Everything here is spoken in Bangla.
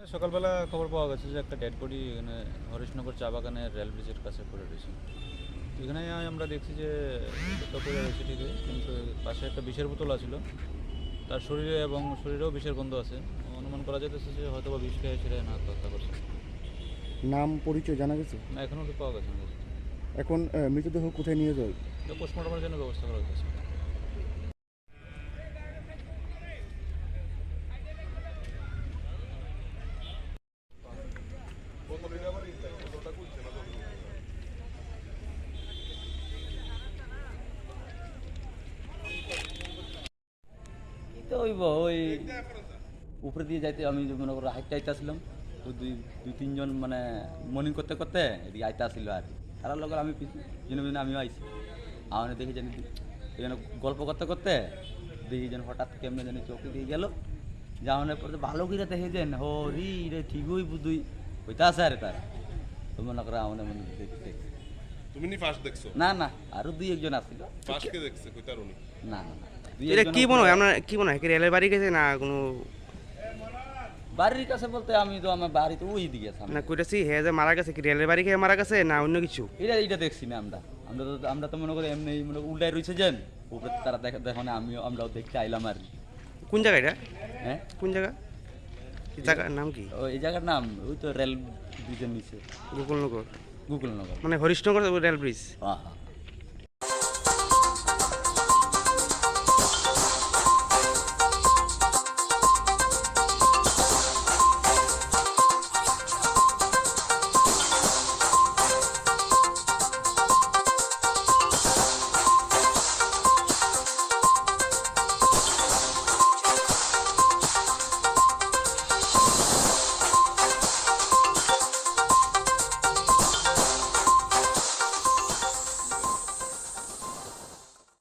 সকালবেলা খবর পাওয়া গেছে যে একটা ডেড বডি এখানে হরিশনগর চা বাগানের রেল ব্রিজের কাছে পড়ে রয়েছে। এখানে আমরা দেখছি যে তো পড়ে রয়েছে ঠিকই, কিন্তু পাশে একটা বিষের বোতল আছিল, তার শরীরে এবং শরীরেও বিষের গন্ধ আছে। অনুমান করা যেতেছে যে হয়তো বা বিষ খেয়ে সেরে না হত্যা করছে। নাম পরিচয় জানা গেছে? না, এখনও তো পাওয়া গেছে না। এখন মৃতদেহ কোথায় নিয়ে যায়? তো পোস্টমর্টমের জন্য ব্যবস্থা করা হয়েছে। তো ওই উপরে দিয়ে যাইতে আমি মনে করো হাইটটা আইতেছিলাম, তো দুই তিনজন মানে মর্নিং করতে করতে এদিকে আইতে আসছিল আর কি। তার লোক আমি পিছনে আমিও আইছি। আমার দেখি জানি এখানে গল্প করতে করতে দেখি যেন হঠাৎ কেমনে জানি চোখে দিয়ে গেল। যাওয়ানোর পরে ভালো করে দেখে যেন হরি রে ঠিকই বুঝুই হইতে আছে আরে তার। তো মনে করো আমার মনে দেখতে তুমি নি ফার্স্ট দেখছো? না না, আরো দুই একজন আসছিল। ফার্স্ট কে দেখছে কইতারুনি? না না, এটা কি মনে হয় আপনার, কি মনে হয় কি রেলের বাড়ি গেছে না কোনো বাড়ির কাছে বলতে আমি তো আমার বাড়ি তো ওই দিকে না কইতাছি হে যে মারা গেছে, কি রেলের বাড়ি খেয়ে মারা গেছে না অন্য কিছু? এটা দেখছি না আমরা তো মনে করি এমনি মনে উল্টাই রয়েছে যেন উপরে তারা দেখো না, আমরাও দেখতে আইলাম আর কি। কোন জায়গা এটা? হ্যাঁ, কোন জায়গা? এই জায়গার নাম কি? এই জায়গার নাম ওই তো রেল ব্রিজের নিচে গোকুলনগর। গোকুলনগর মানে হরিশনগর রেল ব্রিজ। হ্যাঁ হ্যাঁ।